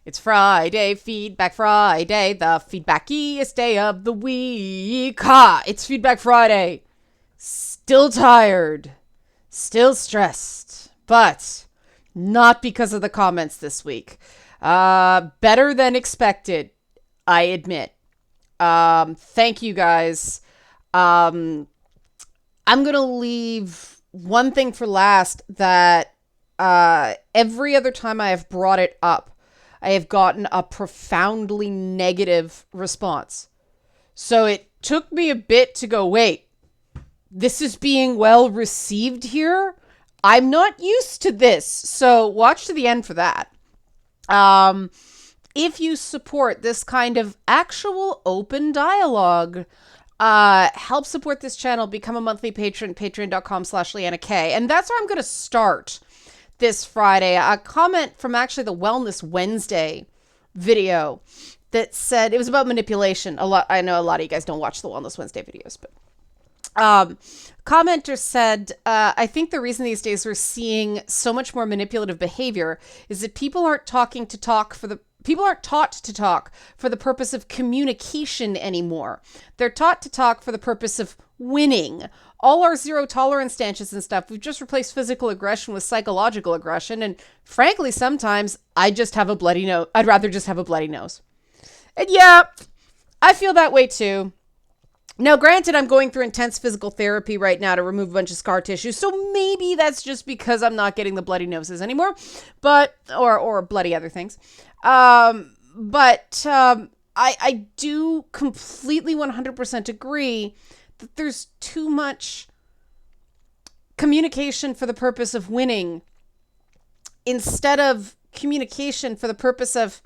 It's Friday, Feedback Friday, the feedbackiest day of the week. Ha! It's Feedback Friday. Still tired, still stressed, but not because of the comments this week. Better than expected, I admit. Thank you guys. I'm gonna leave one thing for last that every other time I have brought it up, I have gotten a profoundly negative response. So it took me a bit to go, wait, this is being well received here? I'm not used to this. So watch to the end for that. If you support this kind of actual open dialogue, help support this channel, become a monthly patron, patreon.com/LeannaK. And that's where I'm going to start this Friday. A comment from actually the Wellness Wednesday video that said, it was about manipulation. I know a lot of you guys don't watch the Wellness Wednesday videos, but commenter said, I think the reason these days we're seeing so much more manipulative behavior is that people aren't taught to talk for the purpose of communication anymore. They're taught to talk for the purpose of winning. All our zero tolerance stances and stuff, we've just replaced physical aggression with psychological aggression. And frankly, sometimes I'd rather just have a bloody nose. And yeah, I feel that way too. Now, granted, I'm going through intense physical therapy right now to remove a bunch of scar tissue, so maybe that's just because I'm not getting the bloody noses anymore, or bloody other things. I do completely 100% agree that there's too much communication for the purpose of winning instead of communication for the purpose of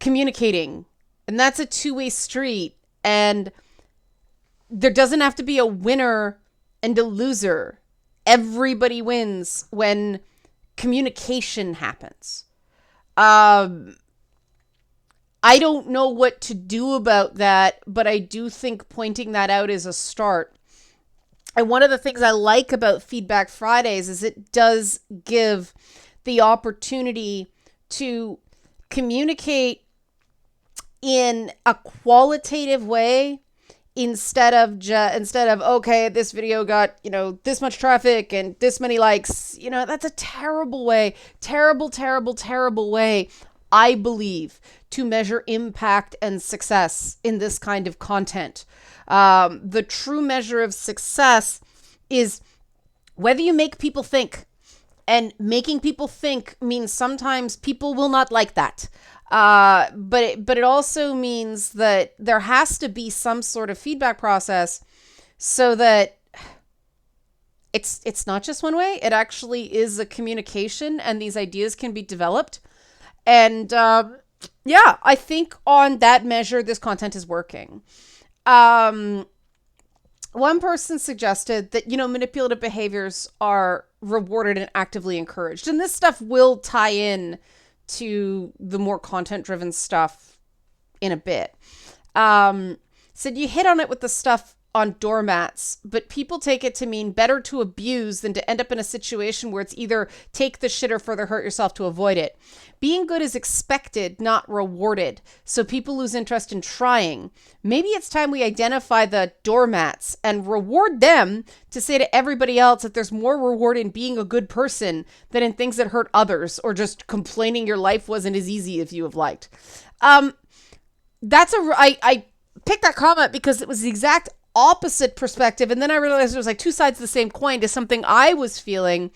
communicating. And that's a two-way street. And there doesn't have to be a winner and a loser. Everybody wins when communication happens. I don't know what to do about that, but I do think pointing that out is a start. And one of the things I like about Feedback Fridays is it does give the opportunity to communicate in a qualitative way instead of okay, this video got, this much traffic and this many likes. That's a terrible way, terrible way, I believe, to measure impact and success in this kind of content. The true measure of success is whether you make people think. And making people think means sometimes people will not like that. But it also means that there has to be some sort of feedback process so that it's not just one way. It actually is a communication, and these ideas can be developed. And I think on that measure, this content is working. One person suggested that, manipulative behaviors are rewarded and actively encouraged. And this stuff will tie in to the more content-driven stuff in a bit. Said you hit on it with the stuff on doormats, but people take it to mean better to abuse than to end up in a situation where it's either take the shit or further hurt yourself to avoid it. Being good is expected, not rewarded, so people lose interest in trying. Maybe it's time we identify the doormats and reward them to say to everybody else that there's more reward in being a good person than in things that hurt others or just complaining your life wasn't as easy as you have liked. I picked that comment because it was the exact opposite perspective, and then I realized there was like two sides of the same coin to something I was feeling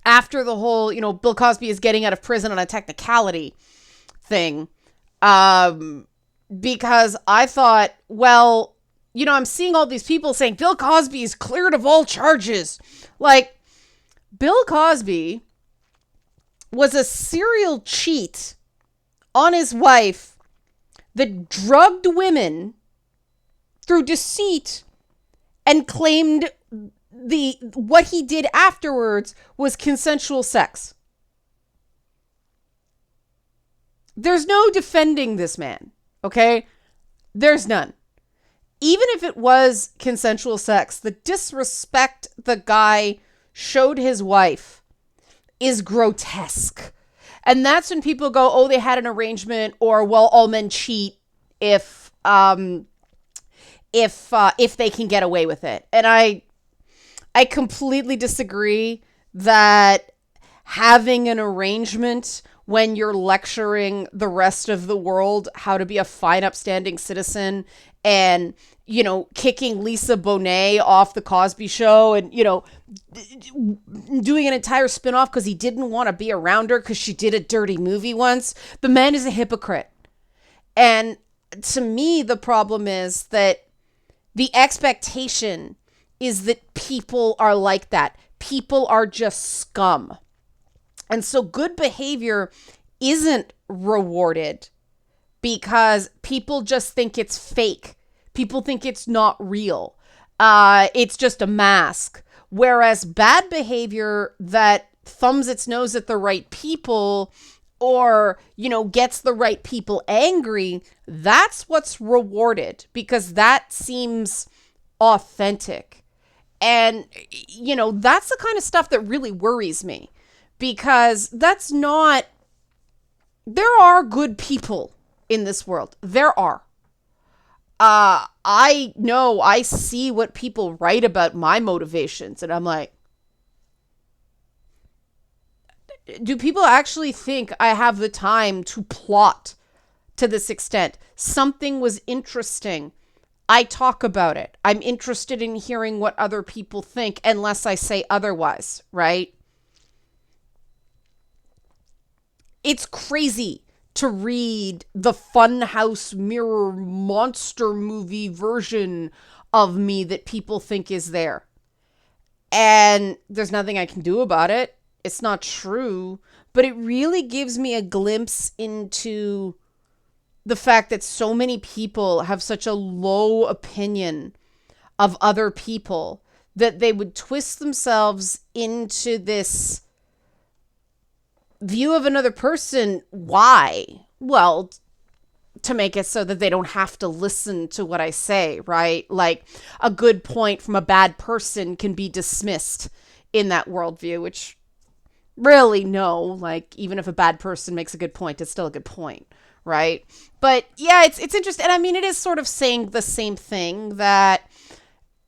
after the whole, Bill Cosby is getting out of prison on a technicality thing. Because I thought, well, I'm seeing all these people saying Bill Cosby is cleared of all charges. Like, Bill Cosby was a serial cheat on his wife that drugged women through deceit and claimed what he did afterwards was consensual sex. There's no defending this man, okay? There's none. Even if it was consensual sex, the disrespect the guy showed his wife is grotesque. And that's when people go, oh, they had an arrangement, or, well, all men cheat if they can get away with it. And I completely disagree that having an arrangement when you're lecturing the rest of the world how to be a fine, upstanding citizen, and, kicking Lisa Bonet off the Cosby Show, and, doing an entire spinoff because he didn't want to be around her because she did a dirty movie once. The man is a hypocrite. And to me, the problem is that the expectation is that people are like that. People are just scum. And so good behavior isn't rewarded because people just think it's fake. People think it's not real. It's just a mask. Whereas bad behavior that thumbs its nose at the right people, or, gets the right people angry, that's what's rewarded, because that seems authentic. And, that's the kind of stuff that really worries me, because there are good people in this world. There are. I know, I see what people write about my motivations, and I'm like, do people actually think I have the time to plot to this extent? Something was interesting. I talk about it. I'm interested in hearing what other people think, unless I say otherwise, right? It's crazy to read the Funhouse Mirror monster movie version of me that people think is there. And there's nothing I can do about it. It's not true, but it really gives me a glimpse into the fact that so many people have such a low opinion of other people that they would twist themselves into this view of another person. Why? Well, to make it so that they don't have to listen to what I say, right? Like, a good point from a bad person can be dismissed in that worldview, which really, no, like, even if a bad person makes a good point, it's still a good point, right? But yeah, it's interesting. And I mean, it is sort of saying the same thing, that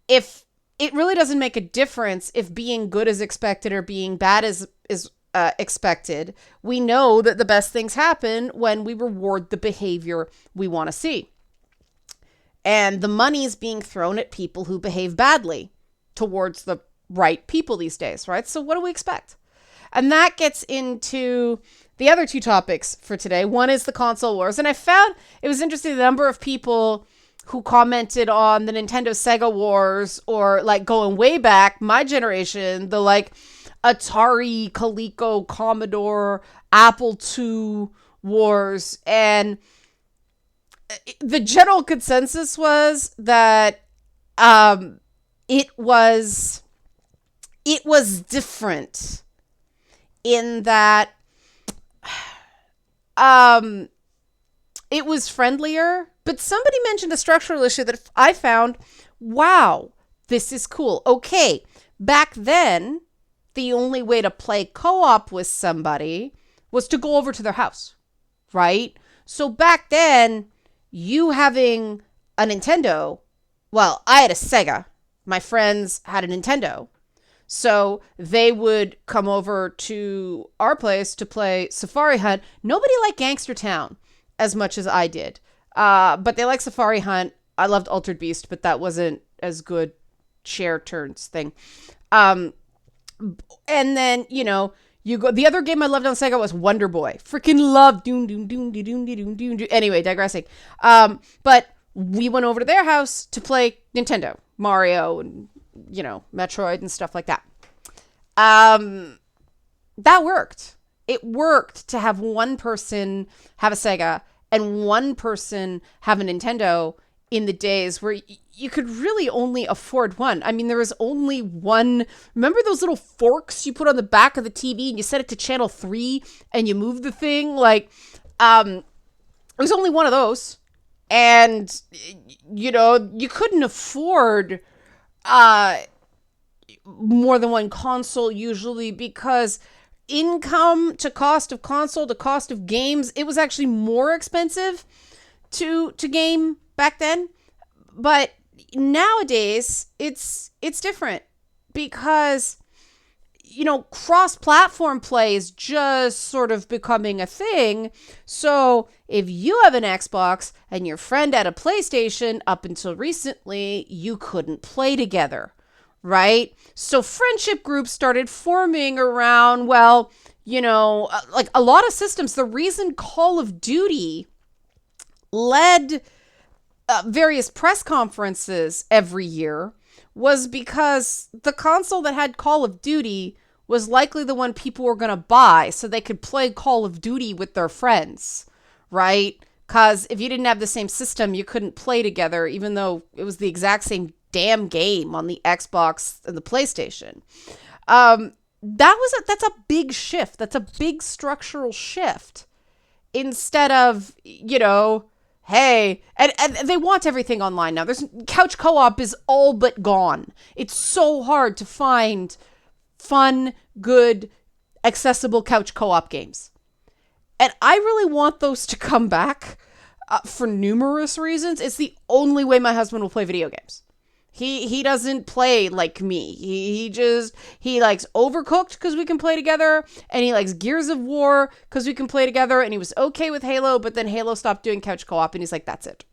if it really doesn't make a difference if being good is expected or being bad is expected. We know that the best things happen when we reward the behavior we want to see. And the money is being thrown at people who behave badly towards the right people these days, right? So what do we expect? And that gets into the other two topics for today. One is the console wars. And I found it was interesting, the number of people who commented on the Nintendo Sega wars, or like going way back, my generation, the like Atari, Coleco, Commodore, Apple II wars. And the general consensus was that it was different in that it was friendlier. But somebody mentioned a structural issue that I found, wow, this is cool. Okay, back then, the only way to play co-op with somebody was to go over to their house, right? So back then, you having a Nintendo, well, I had a Sega. My friends had a Nintendo. So they would come over to our place to play Safari Hunt. Nobody liked Gangster Town as much as I did. But they liked Safari Hunt. I loved Altered Beast, but that wasn't as good share turns thing. And then, you go. The other game I loved on Sega was Wonder Boy. Freaking loved doom doom doom doom doom doom doom. Anyway, digressing. But we went over to their house to play Nintendo, Mario, and Metroid and stuff like that. That worked. It worked to have one person have a Sega and one person have a Nintendo in the days where you could really only afford one. I mean, there was only one. Remember those little forks you put on the back of the TV and you set it to channel 3 and you move the thing? Like, it was only one of those. And, you couldn't afford more than one console usually, because income to cost of console to cost of games, it was actually more expensive to game back then. But nowadays, it's different because, cross-platform play is just sort of becoming a thing. So if you have an Xbox and your friend had a PlayStation, up until recently, you couldn't play together, right? So friendship groups started forming around, like a lot of systems. The reason Call of Duty led various press conferences every year was because the console that had Call of Duty was likely the one people were going to buy so they could play Call of Duty with their friends, right? Because if you didn't have the same system, you couldn't play together, even though it was the exact same damn game on the Xbox and the PlayStation. That's a big shift. That's a big structural shift. Instead of, hey, and they want everything online now. There's couch co-op is all but gone. It's so hard to find fun, good, accessible couch co-op games. And I really want those to come back for numerous reasons. It's the only way my husband will play video games. He doesn't play like me. He likes Overcooked because we can play together, and he likes Gears of War because we can play together, and he was okay with Halo, but then Halo stopped doing couch co-op, and he's like, that's it.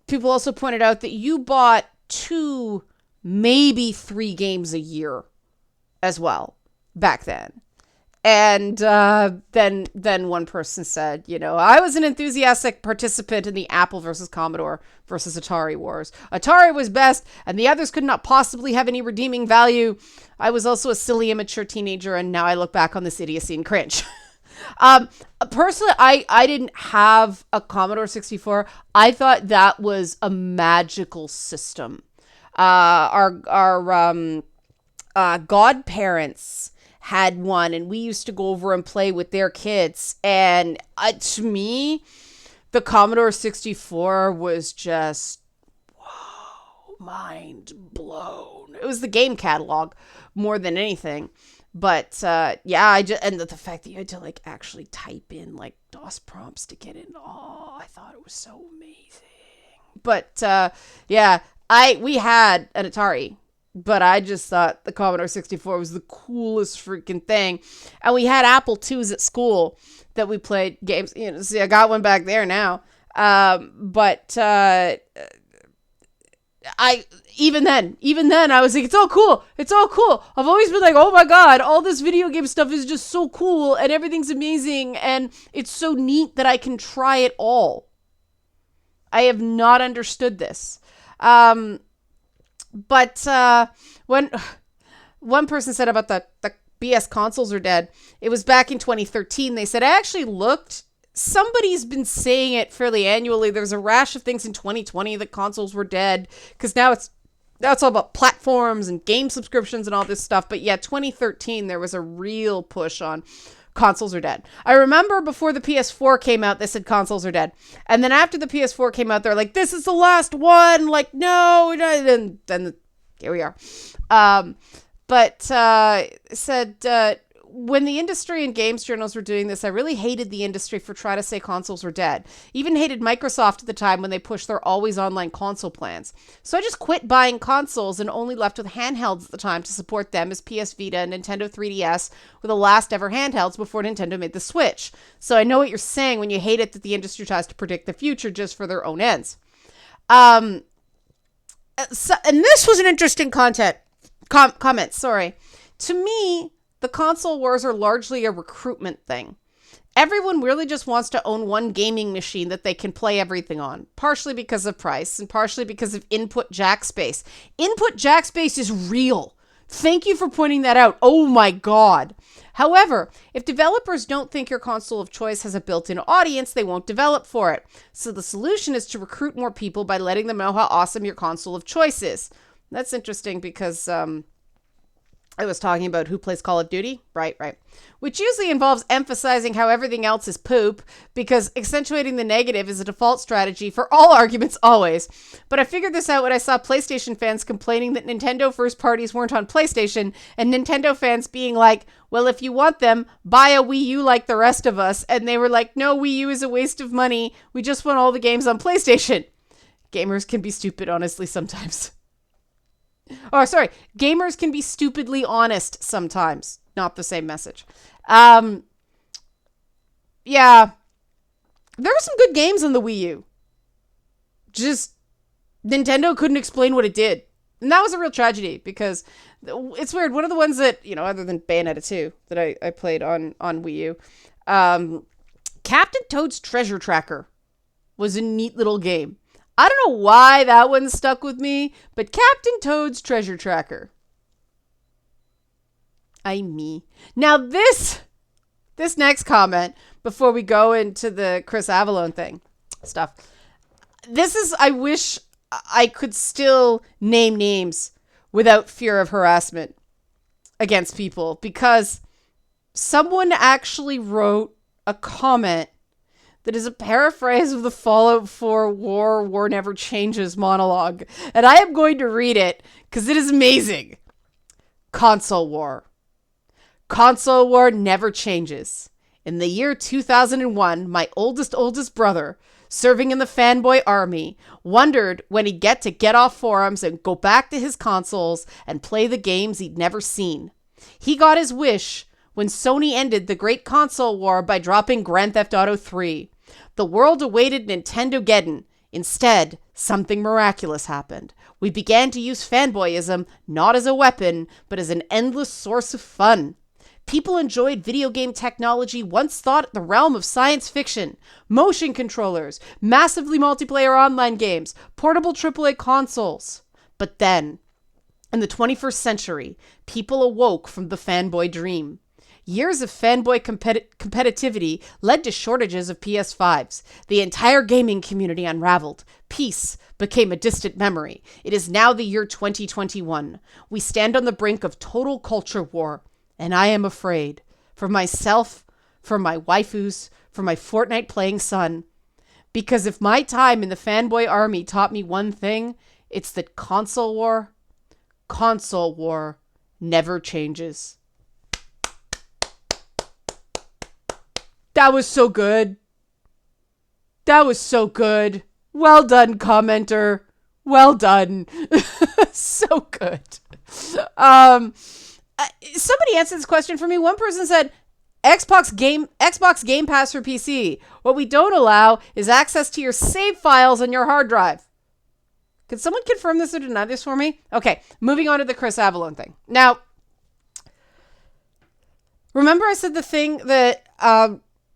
People also pointed out that you bought 2, maybe 3 games a year as well back then. And then one person said, I was an enthusiastic participant in the Apple versus Commodore versus Atari wars. Atari was best, and the others could not possibly have any redeeming value. I was also a silly, immature teenager, and now I look back on this idiocy and cringe. Personally, I didn't have a Commodore 64. I thought that was a magical system. Our godparents had one, and we used to go over and play with their kids. And to me, the Commodore 64 was just, whoa, mind blown. It was the game catalog more than anything. But and the fact that you had to actually type in DOS prompts to get in. Oh, I thought it was so amazing. But we had an Atari. But I just thought the Commodore 64 was the coolest freaking thing. And we had Apple IIs at school that we played games. See, I got one back there now. Even then, I was like, it's all cool. It's all cool. I've always been like, oh my God, all this video game stuff is just so cool and everything's amazing. And it's so neat that I can try it all. I have not understood this. But when one person said about the BS consoles are dead, it was back in 2013. They said, I actually looked. Somebody's been saying it fairly annually. There's a rash of things in 2020 that consoles were dead because now it's all about platforms and game subscriptions and all this stuff. But yeah, 2013, there was a real push on consoles are dead. I remember before the PS4 came out, they said consoles are dead. And then after the PS4 came out, they're like, this is the last one. Like, no. And then here we are. Said, when the industry and games journals were doing this, I really hated the industry for trying to say consoles were dead. Even hated Microsoft at the time when they pushed their always online console plans. So I just quit buying consoles and only left with handhelds at the time to support them as PS Vita and Nintendo 3DS were the last ever handhelds before Nintendo made the Switch. So I know what you're saying when you hate it that the industry tries to predict the future just for their own ends. And this was an interesting comment. Sorry. To me, the console wars are largely a recruitment thing. Everyone really just wants to own one gaming machine that they can play everything on, partially because of price and partially because of input jack space. Input jack space is real. Thank you for pointing that out. Oh my God. However, if developers don't think your console of choice has a built-in audience, they won't develop for it. So the solution is to recruit more people by letting them know how awesome your console of choice is. That's interesting because, I was talking about who plays Call of Duty. Right, right. Which usually involves emphasizing how everything else is poop, because accentuating the negative is a default strategy for all arguments always. But I figured this out when I saw PlayStation fans complaining that Nintendo first parties weren't on PlayStation, and Nintendo fans being like, well, if you want them, buy a Wii U like the rest of us. And they were like, no, Wii U is a waste of money. We just want all the games on PlayStation. Gamers can be stupid, honestly, sometimes. Oh, sorry. Gamers can be stupidly honest sometimes. Not the same message. Yeah. There were some good games on the Wii U. Just Nintendo couldn't explain what it did. And that was a real tragedy, because it's weird. One of the ones that, other than Bayonetta 2 that I played on Wii U, Captain Toad's Treasure Tracker was a neat little game. I don't know why that one stuck with me, but Captain Toad's Treasure Tracker. Me. Now this next comment, before we go into the Chris Avellone thing stuff. I wish I could still name names without fear of harassment against people, because someone actually wrote a comment that is a paraphrase of the Fallout 4 War Never Changes monologue. And I am going to read it because it is amazing. Console War. Console War never changes. In the year 2001, my oldest brother, serving in the fanboy army, wondered when he'd get off forums and go back to his consoles and play the games he'd never seen. He got his wish when Sony ended the great console war by dropping Grand Theft Auto 3. The world awaited Nintendo-geddon. Instead, something miraculous happened. We began to use fanboyism not as a weapon, but as an endless source of fun. People enjoyed video game technology once thought the realm of science fiction. Motion controllers, massively multiplayer online games, portable AAA consoles. But then, in the 21st century, people awoke from the fanboy dream. Years of fanboy competitivity led to shortages of PS5s. The entire gaming community unraveled. Peace became a distant memory. It is now the year 2021. We stand on the brink of total culture war. And I am afraid. For myself, for my waifus, for my Fortnite playing son. Because if my time in the fanboy army taught me one thing, it's that console war never changes. That was so good. That was so good. Well done, commenter. Well done. So good. Somebody answered this question for me. One person said, Xbox Game Pass for PC. What we don't allow is access to your save files on your hard drive. Could someone confirm this or deny this for me? Okay, moving on to the Chris Avellone thing. Now, remember I said the thing that...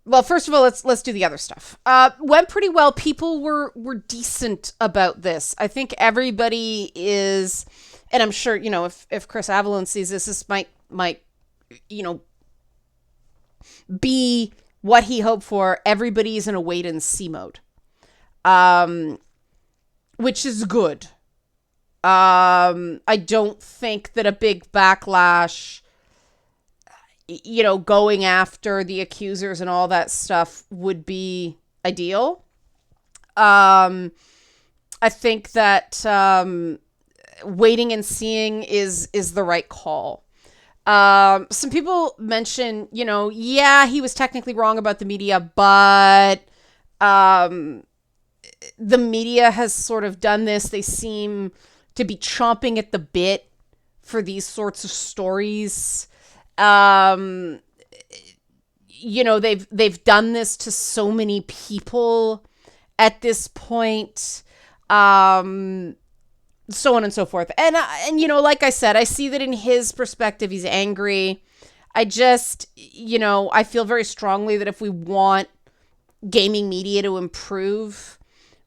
well, first of all, let's do the other stuff. Went pretty well. People were decent about this. I think everybody is, and I'm sure, if Chris Avellone sees this might, be what he hoped for. Everybody's in a wait and see mode. Which is good. I don't think that a big backlash, going after the accusers and all that stuff would be ideal. I think that waiting and seeing is the right call. Some people mention, he was technically wrong about the media, but the media has sort of done this. They seem to be chomping at the bit for these sorts of stories. They've done this to so many people at this point, so on and so forth. And like I said, I see that in his perspective, he's angry. I just, I feel very strongly that if we want gaming media to improve,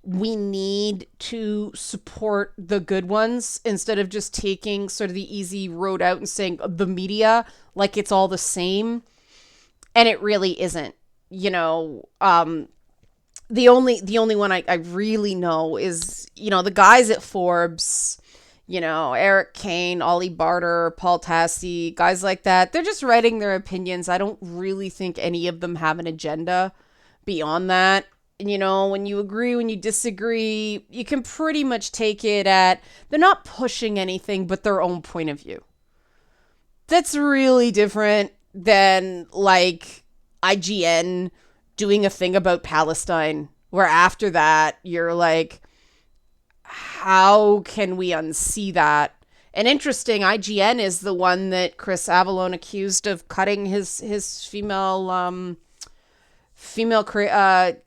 we need to support the good ones instead of just taking sort of the easy road out and saying the media like it's all the same. And it really isn't. The only one I really know is, the guys at Forbes, Eric Kane, Ollie Barter, Paul Tassi, guys like that. They're just writing their opinions. I don't really think any of them have an agenda beyond that. When you agree, when you disagree, you can pretty much take it at they're not pushing anything but their own point of view. That's really different than like IGN doing a thing about Palestine, where after that you're like, how can we unsee that? And interesting, IGN is the one that Chris Avellone accused of cutting his female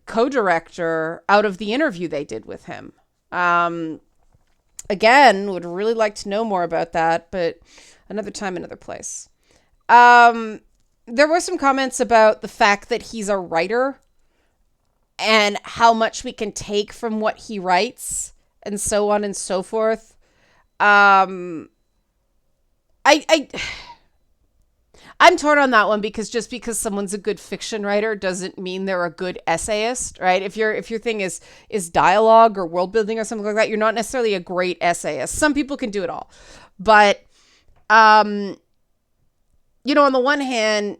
co-director out of the interview they did with him. Again, would really like to know more about that, but another time, another place. There were some comments about the fact that he's a writer and how much we can take from what he writes and so on and so forth. I'm torn on that one because just because someone's a good fiction writer doesn't mean they're a good essayist, right? If your thing is dialogue or world building or something like that, you're not necessarily a great essayist. Some people can do it all. But on the one hand,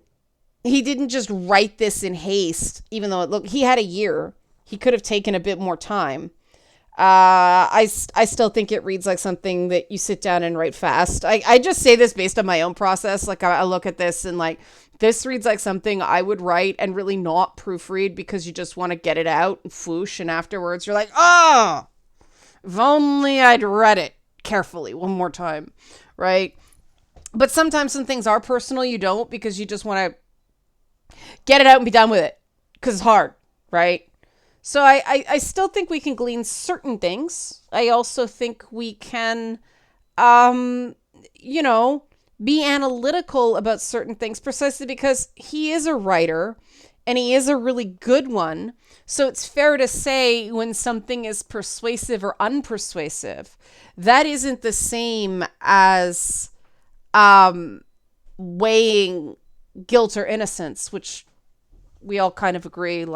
he didn't just write this in haste, even though he had a year. He could have taken a bit more time. I still think it reads like something that you sit down and write fast. I just say this based on my own process. Like I look at this and like, this reads like something I would write and really not proofread because you just want to get it out and whoosh. And afterwards you're like, oh, if only I'd read it carefully one more time. Right. But sometimes some things are personal. You don't, because you just want to get it out and be done with it because it's hard. Right. So I still think we can glean certain things. I also think we can, be analytical about certain things precisely because he is a writer and he is a really good one. So it's fair to say when something is persuasive or unpersuasive, that isn't the same as weighing guilt or innocence, which we all kind of agree,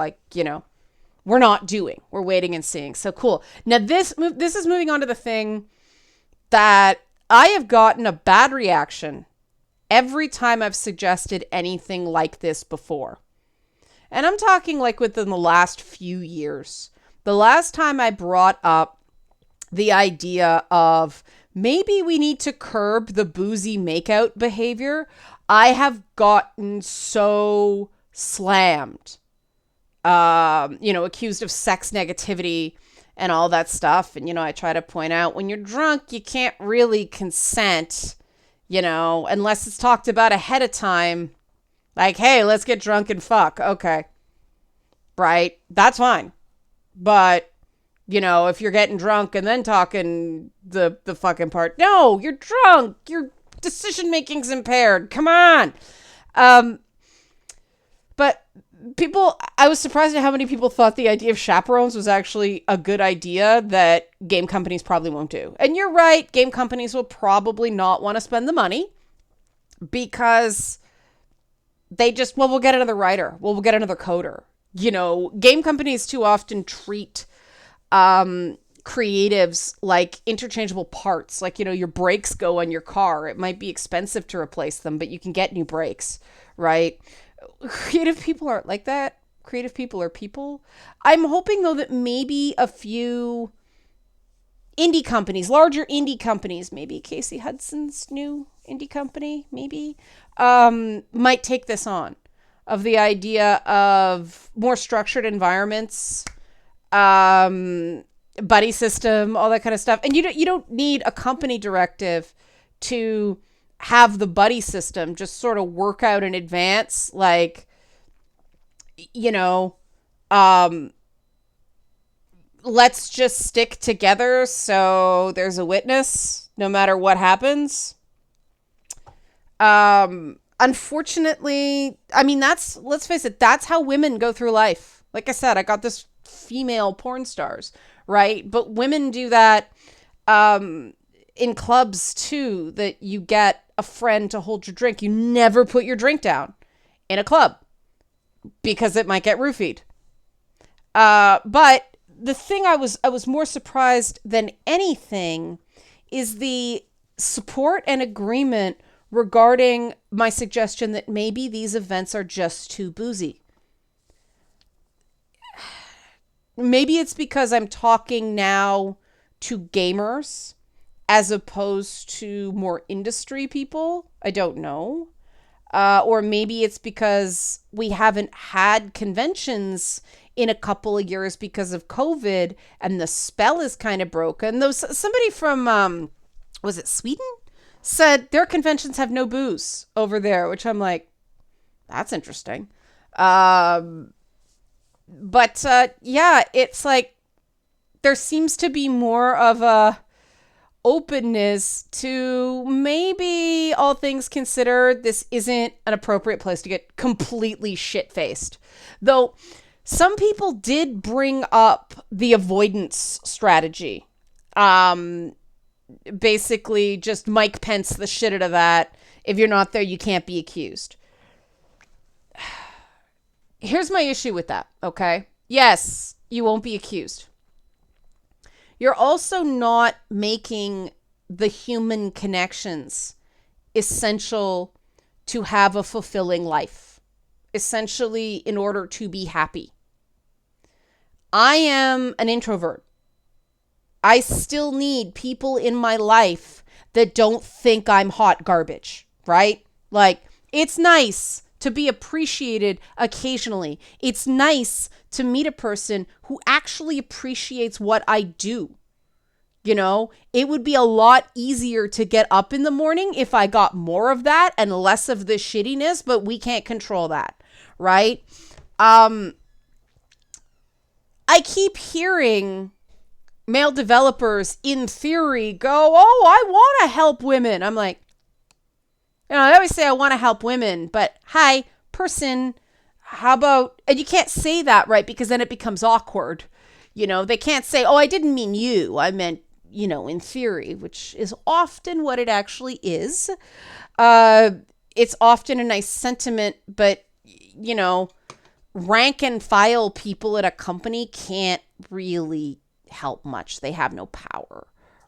we're not doing. We're waiting and seeing. So cool. Now this is moving on to the thing that I have gotten a bad reaction every time I've suggested anything like this before. And I'm talking like within the last few years. The last time I brought up the idea of maybe we need to curb the boozy makeout behavior, I have gotten so slammed. Accused of sex negativity and all that stuff. And, I try to point out when you're drunk, you can't really consent, unless it's talked about ahead of time. Like, hey, let's get drunk and fuck. Okay. Right. That's fine. But, if you're getting drunk and then talking the fucking part, no, you're drunk. Your decision making's impaired. Come on. But I was surprised at how many people thought the idea of chaperones was actually a good idea that game companies probably won't do. And you're right, game companies will probably not want to spend the money because they just, we'll get another writer. We'll get another coder. Game companies too often treat creatives like interchangeable parts. Like, your brakes go on your car. It might be expensive to replace them, but you can get new brakes, right? Creative people aren't like that. Creative people are people. I'm hoping, though, that maybe a few indie companies, larger indie companies, maybe Casey Hudson's new indie company, maybe, might take this on, of the idea of more structured environments, buddy system, all that kind of stuff. And you don't need a company directive to have the buddy system just sort of work out in advance. Like, let's just stick together so there's a witness no matter what happens. Unfortunately, let's face it, that's how women go through life. Like I said, I got this female porn stars, right? But women do that in clubs too, that you get a friend to hold your drink. You never put your drink down in a club because it might get roofied. But the thing I was more surprised than anything is the support and agreement regarding my suggestion that maybe these events are just too boozy. Maybe it's because I'm talking now to gamers as opposed to more industry people. I don't know. Or maybe it's because we haven't had conventions in a couple of years because of COVID and the spell is kind of broken. Though somebody from, was it Sweden? Said their conventions have no booze over there, which I'm like, that's interesting. Yeah, it's like there seems to be more of a openness to maybe, all things considered, this isn't an appropriate place to get completely shit-faced. Though some people did bring up the avoidance strategy. Basically just Mike Pence the shit out of that. If you're not there, you can't be accused. Here's my issue with that, okay? Yes, you won't be accused. You're also not making the human connections essential to have a fulfilling life, essentially in order to be happy. I am an introvert. I still need people in my life that don't think I'm hot garbage, right? Like, it's nice to be appreciated occasionally. It's nice to meet a person who actually appreciates what I do. You know, it would be a lot easier to get up in the morning if I got more of that and less of the shittiness, but we can't control that, right? I keep hearing male developers in theory go, oh, I want to help women. I'm like, you know, I always say I want to help women, but hi, person, how about, and you can't say that, right? Because then it becomes awkward. You know, they can't say, oh, I didn't mean you. I meant, you know, in theory, which is often what it actually is. It's often a nice sentiment, but, you know, rank and file people at a company can't really help much. They have no power,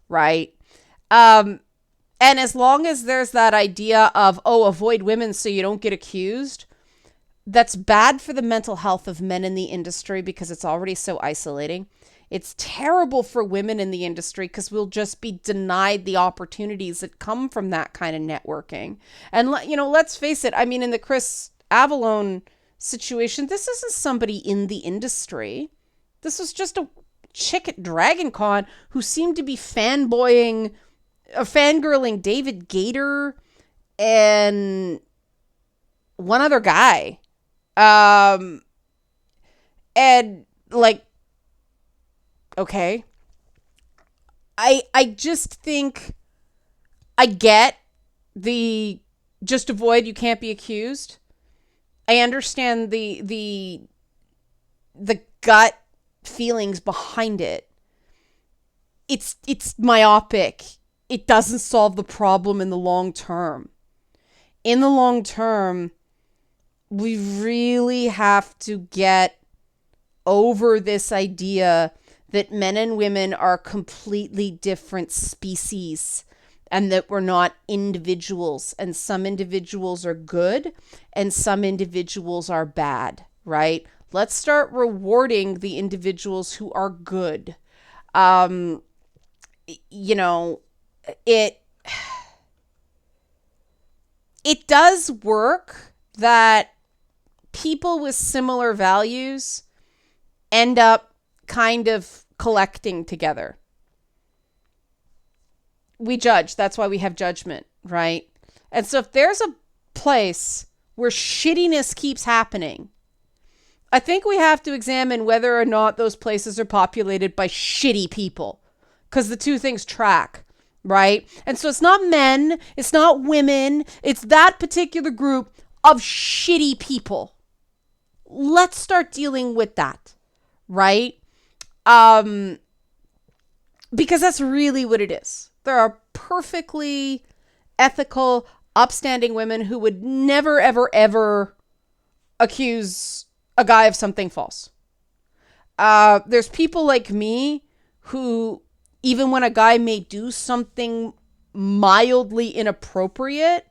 right? And as long as there's that idea of, oh, avoid women so you don't get accused, that's bad for the mental health of men in the industry because it's already so isolating. It's terrible for women in the industry because we'll just be denied the opportunities that come from that kind of networking. And, you know, let's face it. I mean, in the Chris Avellone situation, this isn't somebody in the industry. This was just a chick at Dragon Con who seemed to be fangirling David Gator and one other guy. And like, okay. I just think I get the just avoid, you can't be accused. I understand the gut feelings behind it. It's myopic. It doesn't solve the problem in the long term. In the long term, we really have to get over this idea that men and women are completely different species and that we're not individuals, and some individuals are good and some individuals are bad, right? Let's start rewarding the individuals who are good. You know, it does work that people with similar values end up kind of collecting together. We judge. That's why we have judgment, right? And so if there's a place where shittiness keeps happening, I think we have to examine whether or not those places are populated by shitty people, because the two things track, right? And so it's not men, it's not women, it's that particular group of shitty people. Let's start dealing with that, right? Because that's really what it is. There are perfectly ethical, upstanding women who would never, ever, ever accuse a guy of something false. There's people like me who even when a guy may do something mildly inappropriate,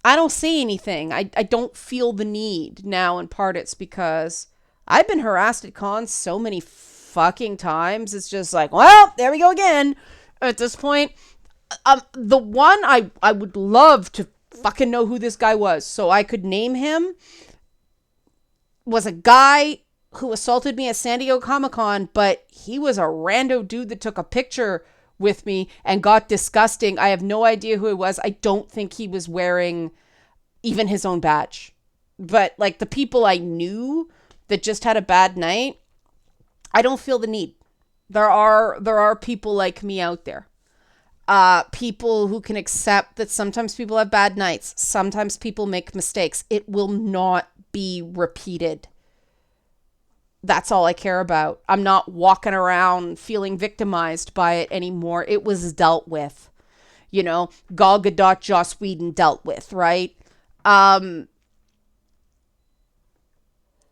I don't say anything. I don't feel the need now. In part, it's because I've been harassed at cons so many fucking times. It's just like, well, there we go again. At this point, the one I would love to fucking know who this guy was so I could name him was a guy who assaulted me at San Diego Comic-Con, but he was a rando dude that took a picture with me and got disgusting. I have no idea who it was. I don't think he was wearing even his own badge. But like the people I knew that just had a bad night, I don't feel the need. There are people like me out there. People who can accept that sometimes people have bad nights. Sometimes people make mistakes. It will not be repeated. That's all I care about. I'm not walking around feeling victimized by it anymore. It was dealt with. You know, Gal Gadot, Joss Whedon dealt with, right? Not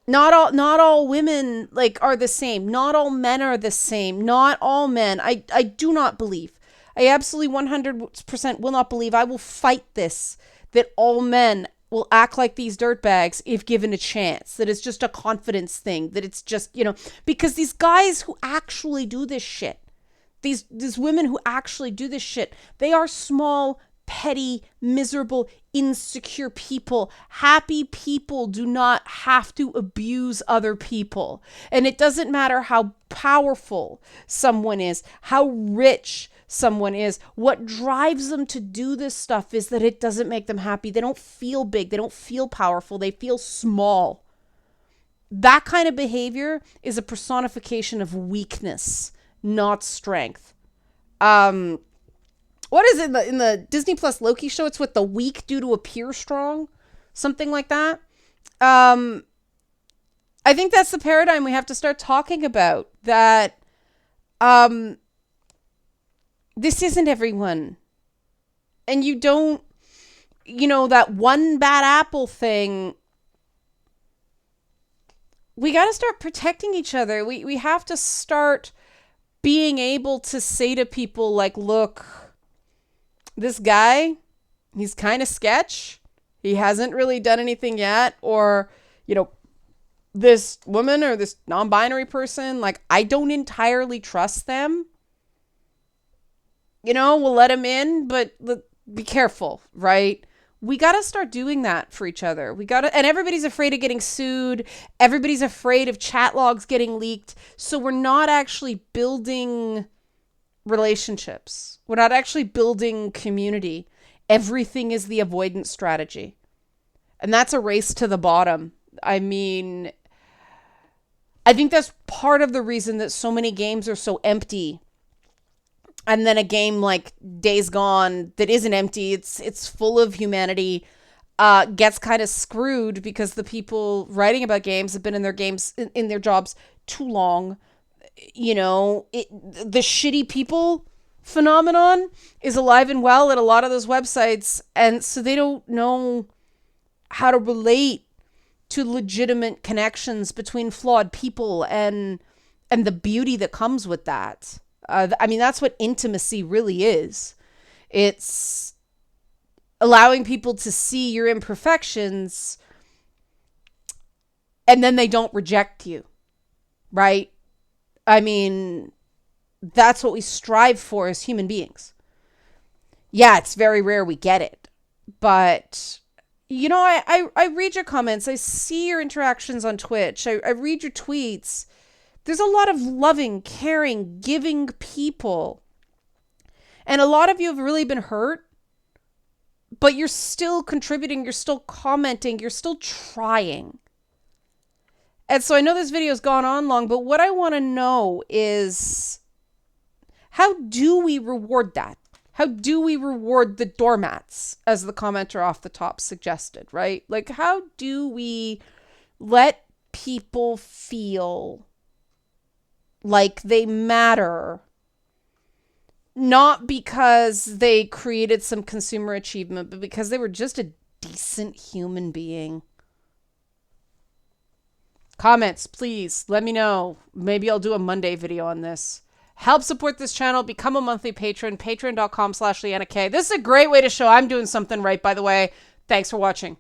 all women like are the same. Not all men are the same. Not all men. I do not believe. I absolutely 100% will not believe. I will fight this, that all men will act like these dirtbags if given a chance, that it's just a confidence thing, that it's just, you know, because these guys who actually do this shit, these women who actually do this shit, they are small, petty, miserable, insecure people. Happy people do not have to abuse other people. And it doesn't matter how powerful someone is, how rich someone is. What drives them to do this stuff is that it doesn't make them happy. They don't feel big. They don't feel powerful. They feel small. That kind of behavior is a personification of weakness, not strength. What is it in the Disney Plus Loki show? It's what the weak do to appear strong, something like that. I think that's the paradigm we have to start talking about. That this isn't everyone, and you don't, you know, that one bad apple thing. We got to start protecting each other. We have to start being able to say to people like, look, this guy, he's kind of sketch. He hasn't really done anything yet. Or, you know, this woman or this non-binary person, like, I don't entirely trust them. You know, we'll let him in, but be careful, right? We got to start doing that for each other. And everybody's afraid of getting sued. Everybody's afraid of chat logs getting leaked. So we're not actually building relationships. We're not actually building community. Everything is the avoidance strategy. And that's a race to the bottom. I mean, I think that's part of the reason that so many games are so empty. And then a game like Days Gone that isn't empty, it's full of humanity, gets kind of screwed because the people writing about games have been in their jobs too long. You know, the shitty people phenomenon is alive and well at a lot of those websites, and so they don't know how to relate to legitimate connections between flawed people and the beauty that comes with that. I mean, that's what intimacy really is. It's allowing people to see your imperfections and then they don't reject you, right? I mean, that's what we strive for as human beings. Yeah, it's very rare we get it. But, you know, I read your comments. I see your interactions on Twitch. I read your tweets. There's a lot of loving, caring, giving people. And a lot of you have really been hurt. But you're still contributing. You're still commenting. You're still trying. And so I know this video's gone on long, but what I want to know is, how do we reward that? How do we reward the doormats, as the commenter off the top suggested, right? Like, how do we let people feel like they matter, not because they created some consumer achievement, but because they were just a decent human being? Comments, please. Let me know. Maybe I'll do a Monday video on this. help support this channel, become a monthly patron, patreon.com/LeannaK. This is a great way to show I'm doing something right, by the way. Thanks for watching.